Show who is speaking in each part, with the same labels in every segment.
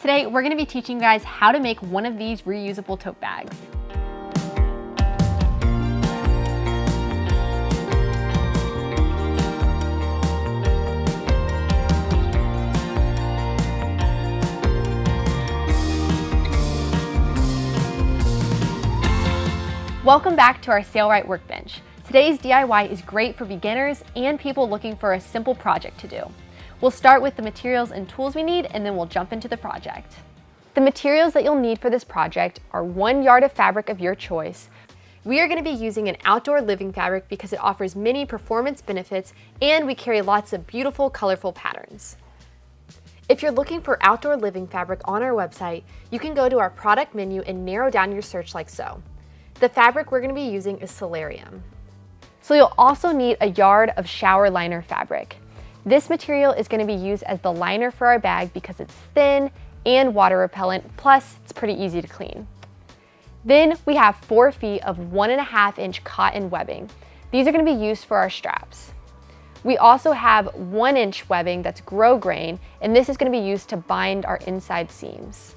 Speaker 1: Today, we're going to be teaching you guys how to make one of these reusable tote bags. Welcome back to our Sailrite workbench. Today's DIY is great for beginners and people looking for a simple project to do. We'll start with the materials and tools we need, and then we'll jump into the project. The materials that you'll need for this project are 1 yard of fabric of your choice. We are going to be using an outdoor living fabric because it offers many performance benefits and we carry lots of beautiful, colorful patterns. If you're looking for outdoor living fabric on our website, you can go to our product menu and narrow down your search like so. The fabric we're going to be using is Solarium. So you'll also need a yard of shower liner fabric. This material is going to be used as the liner for our bag because it's thin and water repellent, plus it's pretty easy to clean. Then we have 4 feet of 1.5 inch cotton webbing. These are going to be used for our straps. We also have 1 inch webbing that's grosgrain, and this is going to be used to bind our inside seams.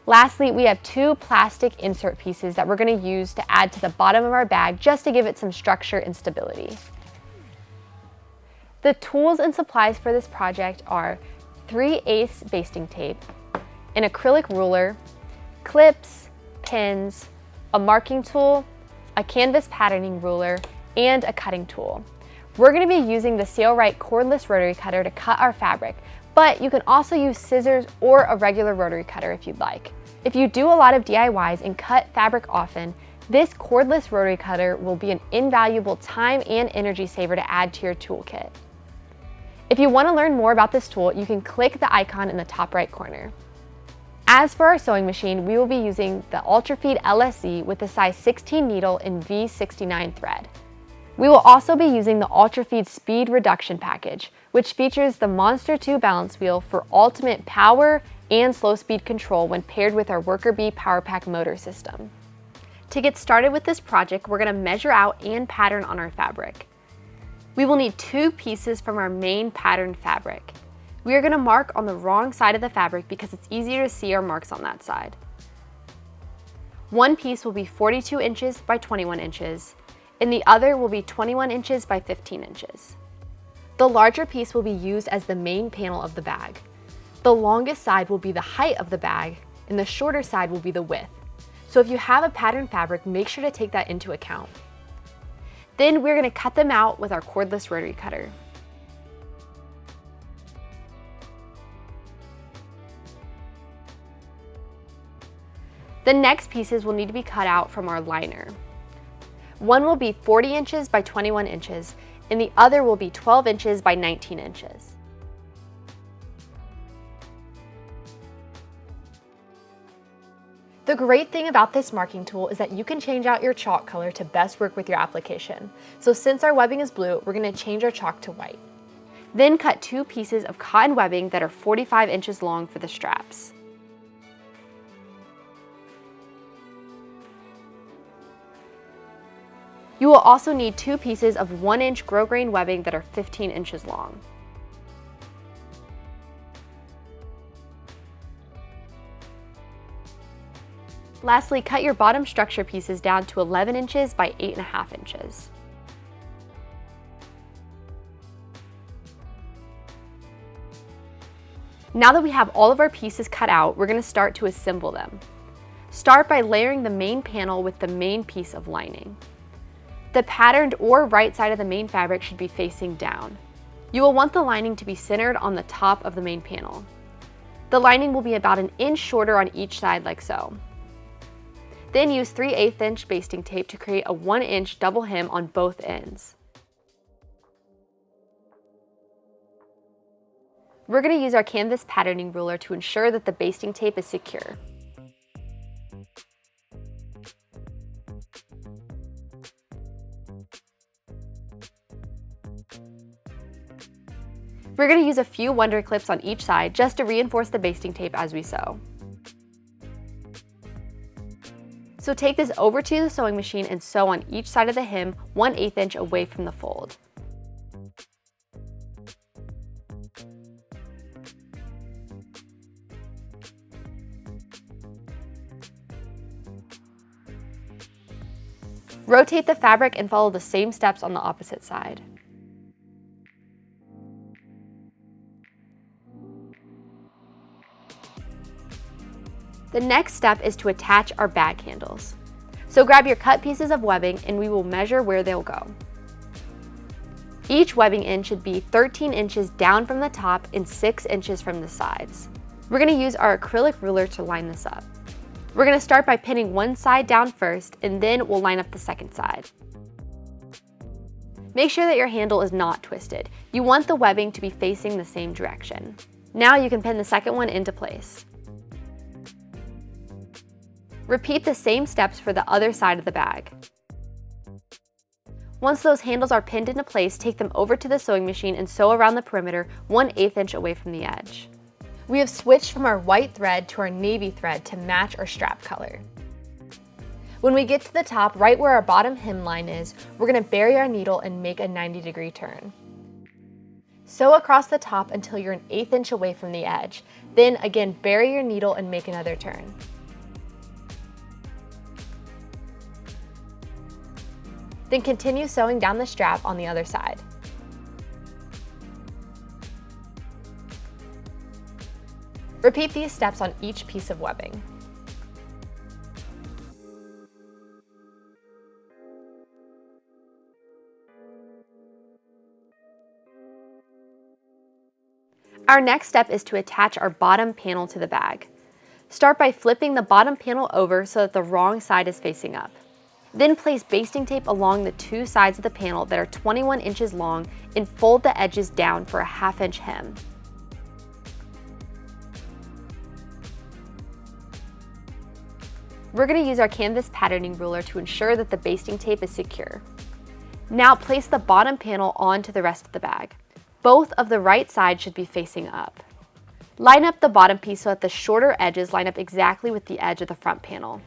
Speaker 1: Lastly, we have 2 plastic insert pieces that we're going to use to add to the bottom of our bag just to give it some structure and stability. The tools and supplies for this project are 3/8 basting tape, an acrylic ruler, clips, pins, a marking tool, a canvas patterning ruler, and a cutting tool. We're going to be using the Sailrite cordless rotary cutter to cut our fabric, but you can also use scissors or a regular rotary cutter if you'd like. If you do a lot of DIYs and cut fabric often, this cordless rotary cutter will be an invaluable time and energy saver to add to your toolkit. If you want to learn more about this tool, you can click the icon in the top right corner. As for our sewing machine, we will be using the UltraFeed LSE with the size 16 needle in V69 thread. We will also be using the UltraFeed Speed Reduction Package, which features the Monster 2 balance wheel for ultimate power and slow speed control when paired with our Worker Bee Power Pack motor system. To get started with this project, we're going to measure out and pattern on our fabric. We will need 2 pieces from our main patterned fabric. We are going to mark on the wrong side of the fabric because it's easier to see our marks on that side. 1 piece will be 42 inches by 21 inches, and the other will be 21 inches by 15 inches. The larger piece will be used as the main panel of the bag. The longest side will be the height of the bag, and the shorter side will be the width. So if you have a patterned fabric, make sure to take that into account. Then we're going to cut them out with our cordless rotary cutter. The next pieces will need to be cut out from our liner. One will be 40 inches by 21 inches, and the other will be 12 inches by 19 inches. The great thing about this marking tool is that you can change out your chalk color to best work with your application. So since our webbing is blue, we're going to change our chalk to white. Then cut 2 pieces of cotton webbing that are 45 inches long for the straps. You will also need 2 pieces of 1 inch grosgrain webbing that are 15 inches long. Lastly, cut your bottom structure pieces down to 11 inches by 8.5 inches. Now that we have all of our pieces cut out, we're going to start to assemble them. Start by layering the main panel with the main piece of lining. The patterned or right side of the main fabric should be facing down. You will want the lining to be centered on the top of the main panel. The lining will be about 1 inch shorter on each side like so. Then use 3/8 inch basting tape to create a 1 inch double hem on both ends. We're going to use our canvas patterning ruler to ensure that the basting tape is secure. We're going to use a few wonder clips on each side just to reinforce the basting tape as we sew. So take this over to the sewing machine and sew on each side of the hem 1/8 inch away from the fold. Rotate the fabric and follow the same steps on the opposite side. The next step is to attach our bag handles. So grab your cut pieces of webbing and we will measure where they'll go. Each webbing end should be 13 inches down from the top and 6 inches from the sides. We're going to use our acrylic ruler to line this up. We're going to start by pinning one side down first and then we'll line up the second side. Make sure that your handle is not twisted. You want the webbing to be facing the same direction. Now you can pin the second one into place. Repeat the same steps for the other side of the bag. Once those handles are pinned into place, take them over to the sewing machine and sew around the perimeter 1/8 inch away from the edge. We have switched from our white thread to our navy thread to match our strap color. When we get to the top, right where our bottom hemline is, we're going to bury our needle and make a 90-degree turn. Sew across the top until you're 1/8 inch away from the edge. Then again, bury your needle and make another turn. Then continue sewing down the strap on the other side. Repeat these steps on each piece of webbing. Our next step is to attach our bottom panel to the bag. Start by flipping the bottom panel over so that the wrong side is facing up. Then place basting tape along the two sides of the panel that are 21 inches long and fold the edges down for a 1/2 inch hem. We're going to use our canvas patterning ruler to ensure that the basting tape is secure. Now place the bottom panel onto the rest of the bag. Both of the right sides should be facing up. Line up the bottom piece so that the shorter edges line up exactly with the edge of the front panel.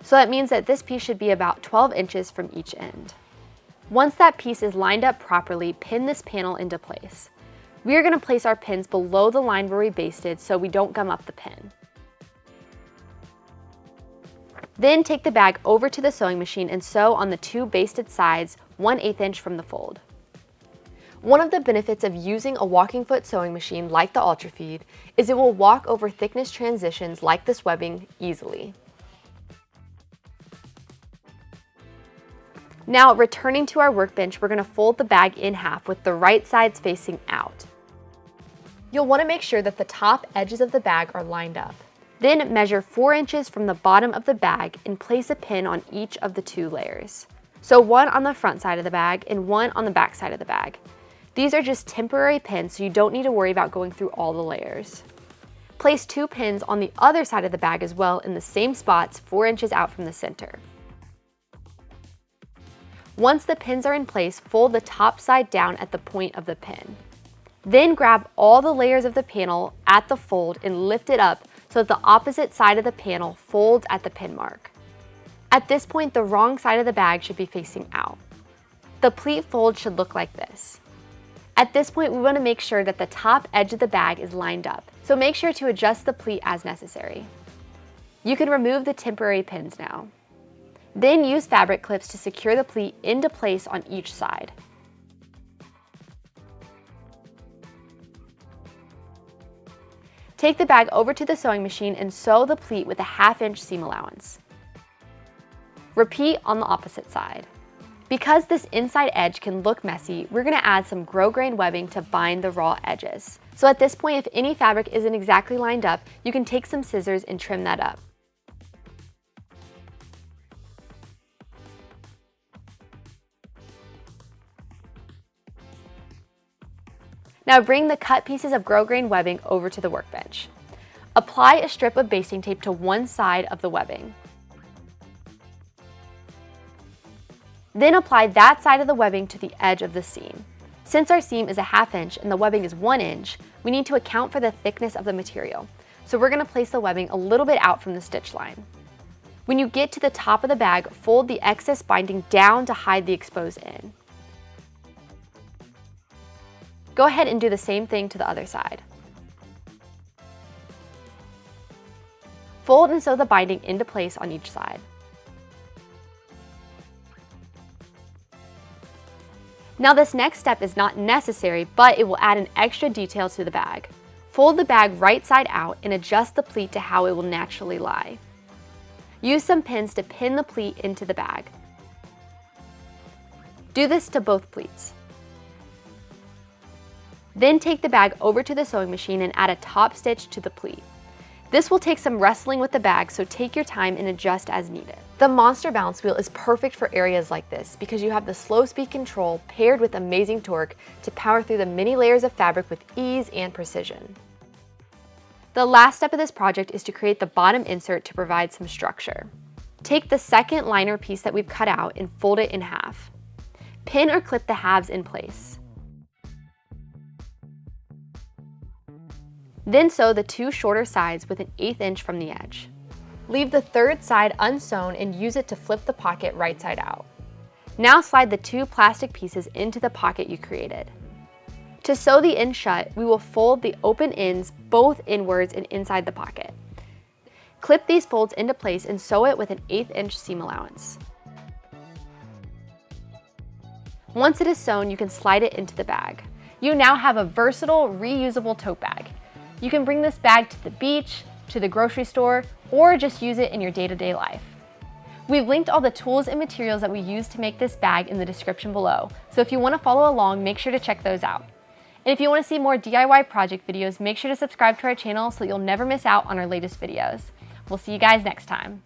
Speaker 1: So that means that this piece should be about 12 inches from each end. Once that piece is lined up properly, pin this panel into place. We are going to place our pins below the line where we basted so we don't gum up the pin. Then take the bag over to the sewing machine and sew on the two basted sides 1/8 inch from the fold. One of the benefits of using a walking foot sewing machine like the UltraFeed is it will walk over thickness transitions like this webbing easily. Now, returning to our workbench, we're going to fold the bag in half with the right sides facing out. You'll want to make sure that the top edges of the bag are lined up. Then measure 4 inches from the bottom of the bag and place a pin on each of the two layers. So one on the front side of the bag and one on the back side of the bag. These are just temporary pins, so you don't need to worry about going through all the layers. Place 2 pins on the other side of the bag as well in the same spots 4 inches out from the center. Once the pins are in place, fold the top side down at the point of the pin. Then grab all the layers of the panel at the fold and lift it up so that the opposite side of the panel folds at the pin mark. At this point, the wrong side of the bag should be facing out. The pleat fold should look like this. At this point, we want to make sure that the top edge of the bag is lined up, so make sure to adjust the pleat as necessary. You can remove the temporary pins now. Then use fabric clips to secure the pleat into place on each side. Take the bag over to the sewing machine and sew the pleat with a 1/2 inch seam allowance. Repeat on the opposite side. Because this inside edge can look messy, we're going to add some grosgrain webbing to bind the raw edges. So at this point, if any fabric isn't exactly lined up, you can take some scissors and trim that up. Now bring the cut pieces of grosgrain webbing over to the workbench. Apply a strip of basting tape to one side of the webbing. Then apply that side of the webbing to the edge of the seam. Since our seam is a 1/2 inch and the webbing is 1 inch, we need to account for the thickness of the material. So we're going to place the webbing a little bit out from the stitch line. When you get to the top of the bag, fold the excess binding down to hide the exposed end. Go ahead and do the same thing to the other side. Fold and sew the binding into place on each side. Now this next step is not necessary, but it will add an extra detail to the bag. Fold the bag right side out and adjust the pleat to how it will naturally lie. Use some pins to pin the pleat into the bag. Do this to both pleats. Then take the bag over to the sewing machine and add a top stitch to the pleat. This will take some wrestling with the bag, so take your time and adjust as needed. The Monster Balance Wheel is perfect for areas like this because you have the slow speed control paired with amazing torque to power through the many layers of fabric with ease and precision. The last step of this project is to create the bottom insert to provide some structure. Take the second liner piece that we've cut out and fold it in half. Pin or clip the halves in place. Then sew the two shorter sides with an 1/8 inch from the edge. Leave the third side unsewn and use it to flip the pocket right side out. Now slide the two plastic pieces into the pocket you created. To sew the end shut, we will fold the open ends both inwards and inside the pocket. Clip these folds into place and sew it with an 1/8 inch seam allowance. Once it is sewn, you can slide it into the bag. You now have a versatile, reusable tote bag. You can bring this bag to the beach, to the grocery store, or just use it in your day-to-day life. We've linked all the tools and materials that we use to make this bag in the description below, so if you want to follow along, make sure to check those out. And if you want to see more DIY project videos, make sure to subscribe to our channel so that you'll never miss out on our latest videos. We'll see you guys next time.